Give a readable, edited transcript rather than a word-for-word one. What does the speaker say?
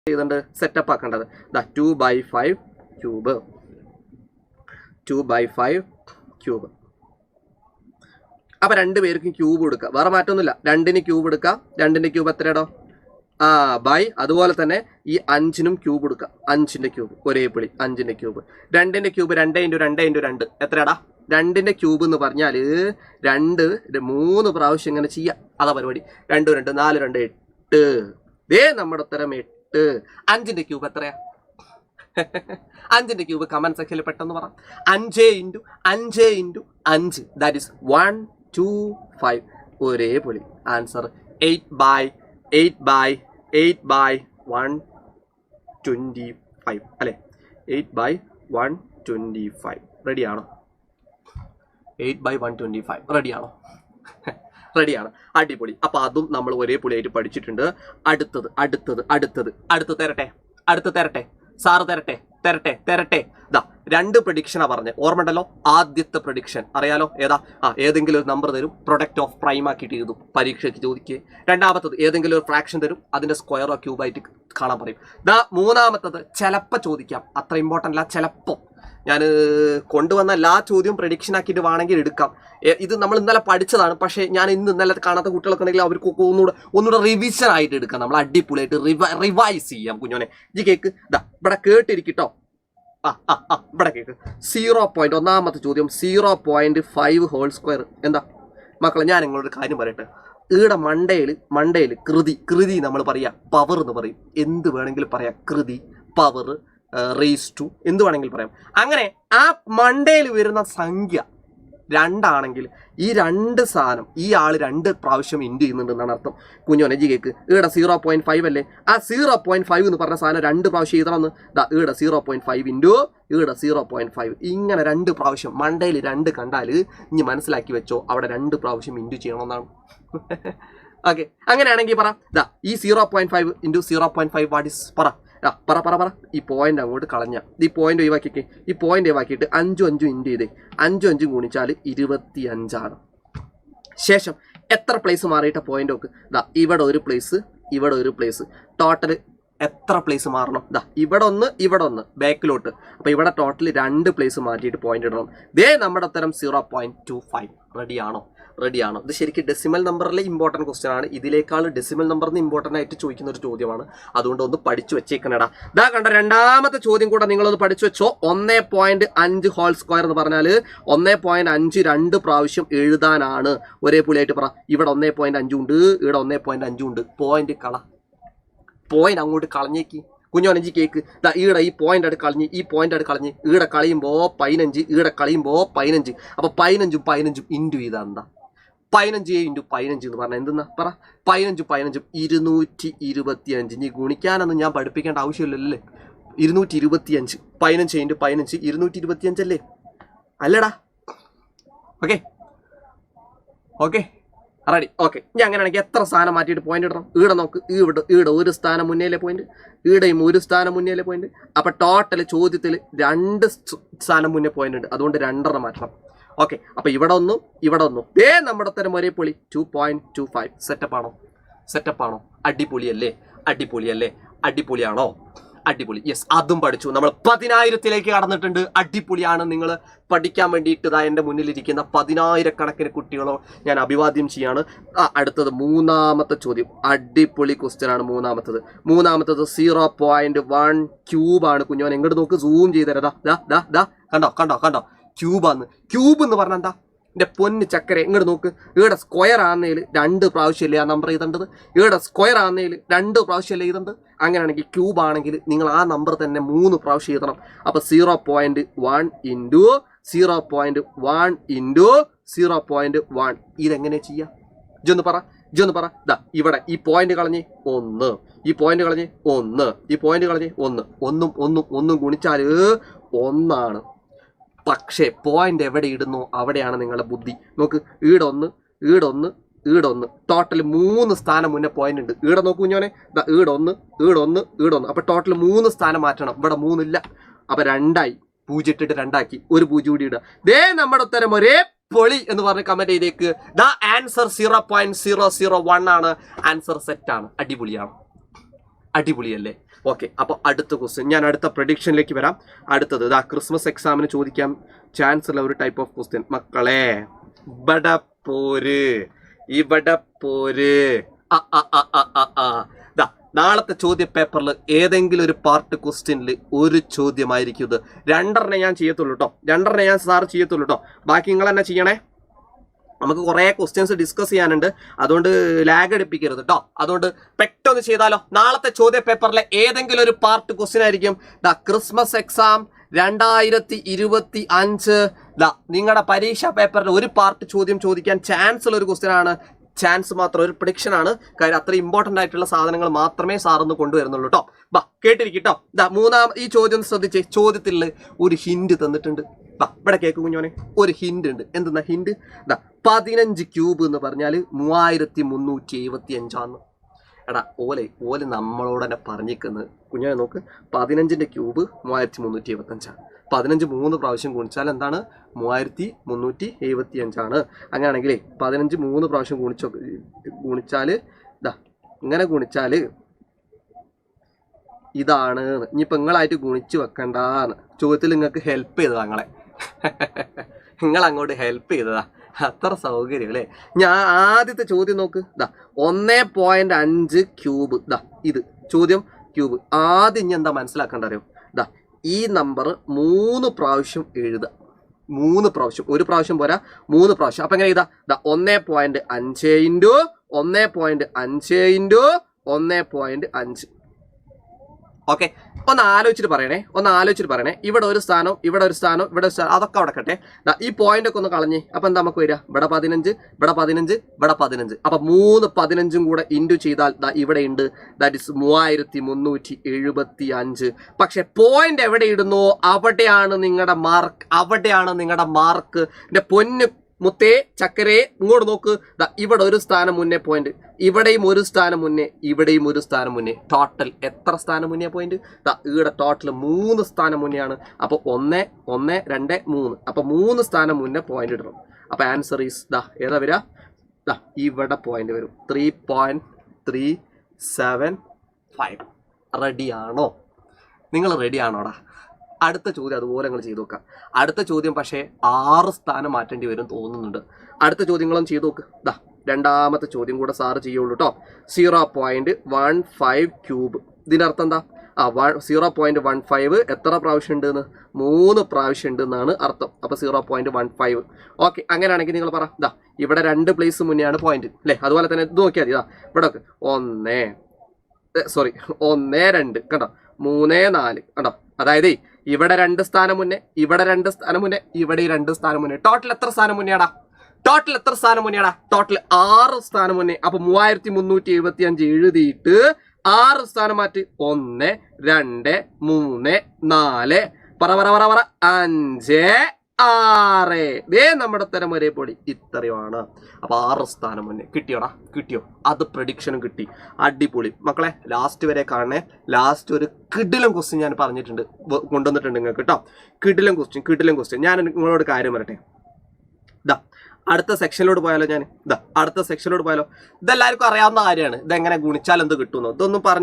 ചെയ്തിട്ടുണ്ട് setup ആക്കേണ്ടത്. 2/5 cube 2/5 cube. അപ്പം 2 പേർക്കും ക്യൂബ് കൊടുക്കുക, വേറെ മാറ്റമൊന്നുമില്ല. 2ന് ക്യൂബ് എടുക്കാം. 2ന്റെ ക്യൂബ് എത്രയാടോ? ബൈ. അതുപോലെ തന്നെ ഈ 5നും ക്യൂബ് കൊടുക്കുക. 5ന്റെ ക്യൂബ് ഒരേ പിളി 5ന്റെ ക്യൂബ്. 2ന്റെ ക്യൂബ് 2 × 2 × 2 എത്രയാടാ? 2ന്റെ ക്യൂബ് എന്ന് പറഞ്ഞാൽ 3 പ്രാവശ്യം ഇങ്ങനെ ചെയ്യാം. അതാ പരിപാടി. 2 2 4 2 8. ദേ നമ്മുടെ ഉത്തരം 8. 5ന്റെ ക്യൂബ് എത്രയാ? 5ന്റെ ക്യൂബ് കമന്റ് സെക്ഷനിൽ പെട്ടെന്ന് പറ. 5 × 5 × 5 ദാറ്റ് ഈസ് 1 2 5. ഒരേ പൊളി. ആൻസർ 8/125 അല്ലേ? 8/125 റെഡിയാണോ? 8/125 റെഡിയാണോ? റെഡിയാണ്. അടിപൊളി. അപ്പൊ അതും നമ്മൾ ഒരേ പൊളിയായിട്ട് പഠിച്ചിട്ടുണ്ട്. അടുത്തത് തരട്ടെ സാറ് തരട്ടെ. ഇതാ 2 പ്രഡിക്ഷനാ പറഞ്ഞത്, ഓർമ്മണ്ടല്ലോ? ആദ്യത്തെ പ്രഡിക്ഷൻ അറിയാലോ ഏതാ? ഏതെങ്കിലും ഒരു നമ്പർ തരും, പ്രൊഡക്റ്റ് ഓഫ് പ്രൈം ആക്കിയിട്ട് എഴുതും, പരീക്ഷയ്ക്ക് ചോദിക്കുക. രണ്ടാമത്തത് ഏതെങ്കിലും ഒരു ഫ്രാക്ഷൻ തരും, അതിന്റെ സ്ക്വയറോ ക്യൂബായിട്ട് കാണാൻ പറയും. മൂന്നാമത്തത് ചിലപ്പോൾ ചോദിക്കാം, അത്ര ഇമ്പോർട്ടൻ്റ് അല്ല, ചിലപ്പോൾ. ഞാൻ കൊണ്ടുവന്ന എല്ലാ ചോദ്യവും പ്രഡിക്ഷൻ ആക്കിയിട്ട് വേണമെങ്കിൽ എടുക്കാം. ഇത് നമ്മൾ ഇന്നലെ പഠിച്ചതാണ്, പക്ഷേ ഞാൻ ഇന്നലെ കാണാത്ത കുട്ടികളൊക്കെ ഉണ്ടെങ്കിൽ അവർക്ക് ഒന്നുകൂടെ റിവിഷൻ ആയിട്ട് എടുക്കാം. നമ്മൾ അടിപൊളിയായിട്ട് റിവൈസ് ചെയ്യാം. കുഞ്ഞോനെ ഈ കേക്ക് ഇവിടെ കേട്ടിരിക്കട്ടോ. ഇവിടെ കേക്ക് 0. ഒന്നാമത്തെ ചോദ്യം 0.5 ഹോൾ സ്ക്വയർ എന്താ മക്കളെ? ഞാൻ നിങ്ങളൊരു കാര്യം പറയട്ടെ. ഈടെ മണ്ടയിൽ കൃതി നമ്മൾ പറയാ, പവർ എന്ന് പറയും. എന്ത് വേണമെങ്കിലും പറയാം, കൃതി, പവർ, റേസ് ടു, എന്ത് വേണമെങ്കിലും പറയാം. അങ്ങനെ ആ മണ്ടയിൽ വരുന്ന സംഖ്യ 2 ആണെങ്കിൽ ഈ 2 സാധനം ഈ ആള് 2 പ്രാവശ്യം ഇൻഡ് ചെയ്യുന്നുണ്ടെന്നാണ് അർത്ഥം. കുഞ്ഞോനെ ജി കേക്ക്. ഈടെ 0.5 അല്ലേ? ആ 0.5 എന്ന് പറഞ്ഞ സാധനം 2 പ്രാവശ്യം എഴുതണമെന്ന്. ഈടെ 0.5 ഇൻറ്റു ഈടെ 0.5 ഇങ്ങനെ 2 പ്രാവശ്യം മണ്ടയിൽ 2 കണ്ടാൽ ഇനി മനസ്സിലാക്കി വെച്ചോ, അവിടെ 2 പ്രാവശ്യം ഇൻറ്റു ചെയ്യണമെന്നാണ്. ഓക്കെ, അങ്ങനെയാണെങ്കിൽ പറ. ഈ 0.5 × 0.5 വാട്ട് ഈസ്? പറ. ഈ പോയിന്റ് അങ്ങോട്ട് കളഞ്ഞ, ഈ പോയിന്റ് ഒഴിവാക്കിക്കേ. ഈ പോയിന്റ് ഒഴിവാക്കിയിട്ട് 5 5 ഇൻറ്റു ചെയ്തേ. 5 5 ഗുണിച്ചാൽ 25 ശേഷം എത്ര പ്ലേസ് മാറിയിട്ട പോയിന്റ് നോക്ക്. ഇവിടെ ഒരു പ്ലേസ് ടോട്ടൽ എത്ര പ്ലേസ് മാറണം? ഇവിടെ ഒന്ന് ബാക്കിലോട്ട്. അപ്പൊ ഇവിടെ ടോട്ടൽ 2 പ്ലേസ് മാറ്റിയിട്ട് പോയിന്റ് ഇടണം. ദേ നമ്മുടെ ഉത്തരം 0.25. റെഡിയാണോ? ഇത് ശരിക്കും ഡെസിമൽ നമ്പറിലെ ഇമ്പോർട്ടൻറ്റ് ക്വസ്റ്റ്യൻ ആണ്. ഇതിനേക്കാൾ ഡെസിമൽ നമ്പറിന് ഇമ്പോർട്ടൻ്റ് ആയിട്ട് ചോദിക്കുന്ന ഒരു ചോദ്യമാണ്. അതുകൊണ്ട് ഒന്ന് പഠിച്ചു വെച്ചേക്കണേടാ. കണ്ട രണ്ടാമത്തെ ചോദ്യം കൂടെ നിങ്ങളൊന്ന് പഠിച്ചു വെച്ചോ. 1.5 ഹോൾ സ്ക്വയർ എന്ന് പറഞ്ഞാൽ 1.5 2 പ്രാവശ്യം എഴുതാനാണ്. ഒരേ പുള്ളിയായിട്ട് പറ. ഇവിടെ 1.5 ഉണ്ട്, ഇവിടെ 1.5 ഉണ്ട്. പോയിന്റ് അങ്ങോട്ട് കളഞ്ഞേക്ക്. കുഞ്ഞോനഞ്ചി കേക്ക്. ഈടെ ഈ പോയിന്റ് അടുത്ത് കളഞ്ഞ് ഈടെ കളയുമ്പോൾ 15, ഈടെ കളയുമ്പോൾ 15. അപ്പൊ 15 15 ഇൻറ്റു ചെയ്താ എന്താ? 15 × 15 എന്ന് പറഞ്ഞാൽ എന്തെന്നാ പറ? 15 15 225. ഇനി ഗുണിക്കാനൊന്നും ഞാൻ പഠിപ്പിക്കേണ്ട ആവശ്യമില്ലല്ലേ? 225. 15 × 15 225 അല്ലേ? അല്ലടാ. Okay ready. ഓക്കെ, ഞാൻ അങ്ങനെയാണെങ്കിൽ എത്ര സ്ഥാനം മാറ്റിയിട്ട് പോയിന്റ് ഇടണം? ഈടെ നോക്ക്. ഈടെ ഒരു സ്ഥാനം മുന്നേലെ പോയിന്റ്, ഈടെയും ഒരു സ്ഥാനം മുന്നേലെ പോയിന്റ്. അപ്പൊ ടോട്ടൽ ചോദ്യത്തിൽ 2 സ്ഥാനം മുന്നേ പോയിന്റ് ഉണ്ട്. അതുകൊണ്ട് 2 മാറ്റണം. ഓക്കെ, അപ്പൊ ഇവിടെ ഒന്നും ദേ നമ്മുടെ ഉത്തരം ഒരേ പൊളി 2.25. സെറ്റപ്പാണോ? അടിപൊളിയാണോ? അടിപൊളി. യെസ്, അതും പഠിച്ചു. നമ്മൾ 10,000-ലേക്ക് കടന്നിട്ടുണ്ട്. അടിപൊളിയാണ്. നിങ്ങൾ പഠിക്കാൻ വേണ്ടിയിട്ട് എൻ്റെ മുന്നിലിരിക്കുന്ന 10,000-കണക്കിന് കുട്ടികളോ ഞാൻ അഭിവാദ്യം ചെയ്യാണ്. അടുത്തത് 3ാമത്തെ ചോദ്യം. അടിപൊളി ക്വസ്റ്റ്യൻ ആണ്. മൂന്നാമത്തത് 0.1 ക്യൂബാണ്. കുഞ്ഞോൻ എങ്ങോട്ട് നോക്ക്, സൂം ചെയ്തരാ. കണ്ടോ ക്യൂബ് എന്ന് പറഞ്ഞാൽ എന്താ? എൻ്റെ പൊന്ന് ചക്കര ഇങ്ങോട്ട് നോക്ക്. ഈടെ സ്ക്വയർ ആകുന്നതിൽ 2 പ്രാവശ്യമല്ലേ ആ നമ്പർ എഴുതേണ്ടത്? ഈടെ സ്ക്വയർ ആകുന്നതിൽ 2 പ്രാവശ്യമല്ലേ എഴുതേണ്ടത്? അങ്ങനെയാണെങ്കിൽ ക്യൂബ് ആണെങ്കിൽ നിങ്ങൾ ആ നമ്പർ തന്നെ 3 പ്രാവശ്യം എഴുതണം. അപ്പൊ 0.1 × 0.1 × 0.1 ഇതെങ്ങനെ ചെയ്യാം? ഇജൊന്ന് പറ. ഇവിടെ ഈ പോയിന്റ് കളഞ്ഞ് 1, ഈ പോയിന്റ് കളഞ്ഞ് 1, ഈ പോയിന്റ് കളഞ്ഞ് 1. ഒന്നും ഗുണിച്ചാൽ 1 പക്ഷേ പോയിന്റ് എവിടെ ഇടുന്നോ അവിടെയാണ് നിങ്ങളുടെ ബുദ്ധി. നോക്ക്, ഈടൊന്ന് ടോട്ടൽ 3 സ്ഥാനം മുന്നേ പോയിന്റ് ഉണ്ട്. ഈടെ നോക്കൂ കുഞ്ഞോനെ. ഈടൊന്ന് അപ്പൊ ടോട്ടൽ 3 സ്ഥാനം മാറ്റണം. ഇവിടെ 3 ഇല്ല. അപ്പൊ 2 ആയി. 0 ഇട്ടിട്ട് 2 ആക്കി. ഒരു 0 കൂടി ഇടുക. ദേ നമ്മുടെ ഉത്തരം ഒരേ പൊളി എന്ന് പറഞ്ഞ് കമന്റ് ചെയ്തേക്ക്. ആൻസർ 0.001 ആണ്. ആൻസർ സെറ്റ് ആണ്. അടിപൊളിയല്ലേ? ഓക്കെ, അപ്പോൾ അടുത്ത ക്വസ്റ്റ്യൻ, ഞാൻ അടുത്ത പ്രഡിക്ഷനിലേക്ക് വരാം. അടുത്തത് ഇതാ ക്രിസ്മസ് എക്സാമിന് ചോദിക്കാൻ ചാൻസ് ഉള്ള ഒരു ടൈപ്പ് ഓഫ് ക്വസ്റ്റ്യൻ. മക്കളെ ഇവിടെ പോര് നാളത്തെ ചോദ്യ പേപ്പറിൽ ഏതെങ്കിലും ഒരു പാർട്ട് ക്വസ്റ്റ്യനിൽ ഒരു ചോദ്യമായിരിക്കും ഇത്. 2 ഞാൻ ചെയ്യത്തുള്ളൂ കേട്ടോ, 2 ഞാൻ സാർ ചെയ്യത്തുള്ളൂ കേട്ടോ. ബാക്കി നിങ്ങൾ തന്നെ ചെയ്യണേ. നമുക്ക് കുറേ ക്വസ്റ്റ്യൻസ് ഡിസ്കസ് ചെയ്യാനുണ്ട്, അതുകൊണ്ട് ലാഗ് അടിപ്പിക്കരുത് കേട്ടോ. അതുകൊണ്ട് പെട്ടെന്ന് ചെയ്താലോ. നാളത്തെ ചോദ്യ പേപ്പറിലെ ഏതെങ്കിലും ഒരു പാർട്ട് ക്വസ്റ്റ്യൻ ആയിരിക്കും ക്രിസ്മസ് എക്സാം 2025 നിങ്ങളുടെ പരീക്ഷാ പേപ്പറിൽ ഒരു പാർട്ട് ചോദ്യം ചോദിക്കാൻ ചാൻസ് ഉള്ള ഒരു ക്വസ്റ്റ്യൻ ആണ്. ചാൻസ് മാത്രം, ഒരു പ്രഡിക്ഷൻ ആണ്. കാര്യം അത്ര ഇമ്പോർട്ടൻ്റ് ആയിട്ടുള്ള സാധനങ്ങൾ മാത്രമേ സാറൊന്ന് കൊണ്ടുവരുന്നുള്ളൂ കേട്ടോ. കേട്ടിരിക്കട്ടോ. ഈ ചോദ്യം ശ്രദ്ധിച്ചേ. ചോദ്യത്തിൽ ഒരു ഹിന്റ് തന്നിട്ടുണ്ട്. ഇവിടെ കേക്ക് കുഞ്ഞോനെ, ഒരു ഹിന്റ് ഉണ്ട്. എന്തെന്നാ ഹിന്റ്? 15 ക്യൂബ് എന്ന് പറഞ്ഞാൽ 3375. എടാ ഓല് നമ്മളോട് തന്നെ പറഞ്ഞിരിക്കുന്നത് കുഞ്ഞോനെ നോക്ക്. 15ന്റെ ക്യൂബ് 3375. 15 3 പ്രാവശ്യം ഗുണിച്ചാൽ എന്താണ്? 3375. അങ്ങനെയാണെങ്കിലേ 15 3 പ്രാവശ്യം ഗുണിച്ചാൽ ഇങ്ങനെ ഗുണിച്ചാൽ ഇതാണ്. ഇനിയിപ്പോൾ നിങ്ങളായിട്ട് ഗുണിച്ച് വെക്കണ്ടാന്ന് ചോദ്യത്തിൽ നിങ്ങൾക്ക് ഹെൽപ്പ് ചെയ്തതാ. നിങ്ങൾ അങ്ങോട്ട് ഹെൽപ്പ് ചെയ്തതാ. അത്ര സൗകര്യം അല്ലേ. ഞാൻ ആദ്യത്തെ ചോദ്യം നോക്ക്. 1.5 ക്യൂബ്. ഇത് ചോദ്യം ക്യൂബ്. ആദ്യം ഇനി എന്താ മനസ്സിലാക്കേണ്ട അറിയോ? ഈ നമ്പർ 3 പ്രാവശ്യം എഴുതുക. 3 പ്രാവശ്യം, ഒരു പ്രാവശ്യം പോരാ, 3 പ്രാവശ്യം. അപ്പൊ എങ്ങനെ എഴുതാ? 1.5 ഇൻറ്റു 1.5 ഇൻറ്റു 1.5. ഓക്കെ, ഒന്ന് ആലോചിച്ചിട്ട് പറയണേ. ഇവിടെ ഒരു സ്ഥാനം, ഇവിടെ ഒരു സ്ഥാനം, ഇവിടെ ഒരു സ്ഥാനം, അതൊക്കെ അവിടെ കട്ടെ. ഈ പോയിന്റ് ഒക്കെ ഒന്ന് കളഞ്ഞ്. അപ്പൊ എന്താ നമുക്ക് വരിക? ഇവിടെ 15, ഇവിടെ 15, ഇവിടെ 15. അപ്പൊ 3 15 കൂടെ ഇൻറ്റു ചെയ്താൽ ഇവിടെ ഉണ്ട്. That is 3375. പക്ഷെ പോയിന്റ് എവിടെ ഇടുന്നോ അവിടെയാണ് നിങ്ങളുടെ മാർക്ക്. എന്റെ പൊന്ന് മുത്തേ ചക്കരേ ഇങ്ങോട്ട് നോക്ക്. ഇവിടെ ഒരു സ്ഥാനം മുന്നേ പോയിന്റ്, ഇവിടെയും ഒരു സ്ഥാനം മുന്നേ, ഇവിടെയും ഒരു സ്ഥാനം മുന്നേ. ടോട്ടൽ എത്ര സ്ഥാനം മുന്നേ പോയിന്റ്? ഇവിടെ ടോട്ടൽ 3 സ്ഥാനം മുന്നെയാണ്. അപ്പോൾ 1 1 2 3. അപ്പൊ 3 സ്ഥാനം മുന്നേ പോയിന്റ് ഇടണം. അപ്പൊ ആൻസർ ഈസ് ഏതാ വരിക? ഇവിടെ പോയിന്റ് വരും 3.375. റെഡിയാണോ? നിങ്ങൾ റെഡിയാണോടാ? അടുത്ത ചോദ്യം അതുപോലെ നിങ്ങൾ ചെയ്തു നോക്കാം. അടുത്ത ചോദ്യം പക്ഷേ 6 സ്ഥാനം മാറ്റേണ്ടി വരും തോന്നുന്നുണ്ട്. അടുത്ത ചോദ്യങ്ങളും ചെയ്തു നോക്ക്. രണ്ടാമത്തെ ചോദ്യം കൂടെ സാറ് ചെയ്യുള്ളൂ കേട്ടോ. 0.15 ക്യൂബ്. ഇതിൻ്റെ അർത്ഥം എന്താ? 0.15 എത്ര പ്രാവശ്യം ഉണ്ടെന്ന്? 3 പ്രാവശ്യം ഉണ്ട് എന്നാണ് അർത്ഥം. അപ്പൊ 0.15. ഓക്കെ, അങ്ങനെയാണെങ്കിൽ നിങ്ങൾ പറ. ഇവിടെ 2 പ്ലേസ് മുന്നെയാണ് പോയിന്റ് അല്ലേ? അതുപോലെ തന്നെ ഇത് നോക്കിയാൽ മതി. ഇവിടെ 1 2 കണ്ടോ, 3 4 കണ്ടോ. അതായത് ഇവിടെ 2 സ്ഥാനം മുന്നേ, ഇവിടെ 2 സ്ഥാനം മുന്നേ, ഇവിടെ 2 സ്ഥാനം മുന്നേ. ടോട്ടൽ എത്ര സ്ഥാനം മുന്നെയാടാ? ടോട്ടൽ 6 സ്ഥാനം മുന്നേ. അപ്പൊ 3375 എഴുതിയിട്ട് 6 സ്ഥാനം മാറ്റി. 1 2 3 4 പറ 5 6. ദേ നമ്മുടെ തരം ഒരേ പൊടി ഇത്രയുമാണ്. അപ്പൊ 6 സ്ഥാനം മുന്നേ. കിട്ടിയോ? അത് പ്രഡിക്ഷനും കിട്ടി. അടിപൊളി മക്കളെ. ലാസ്റ്റ് വരെ കാണണേ. ലാസ്റ്റ് ഒരു കിടിലം ക്വസ്റ്റ്യൻ ഞാൻ കൊണ്ടുവന്നിട്ടുണ്ട് നിങ്ങൾക്ക് കേട്ടോ. കിടിലം ക്വസ്റ്റ്യൻ. ഞാൻ നിങ്ങളോട് കാര്യം പറയട്ടെ. അടുത്ത സെക്ഷനിലോട്ട് പോയാലോ? ഇതെല്ലാവർക്കും അറിയാവുന്ന കാര്യമാണ്. ഇതെങ്ങനെ ഗുണിച്ചാൽ എന്ത് കിട്ടുമെന്നോ ഇതൊന്നും പറഞ്ഞു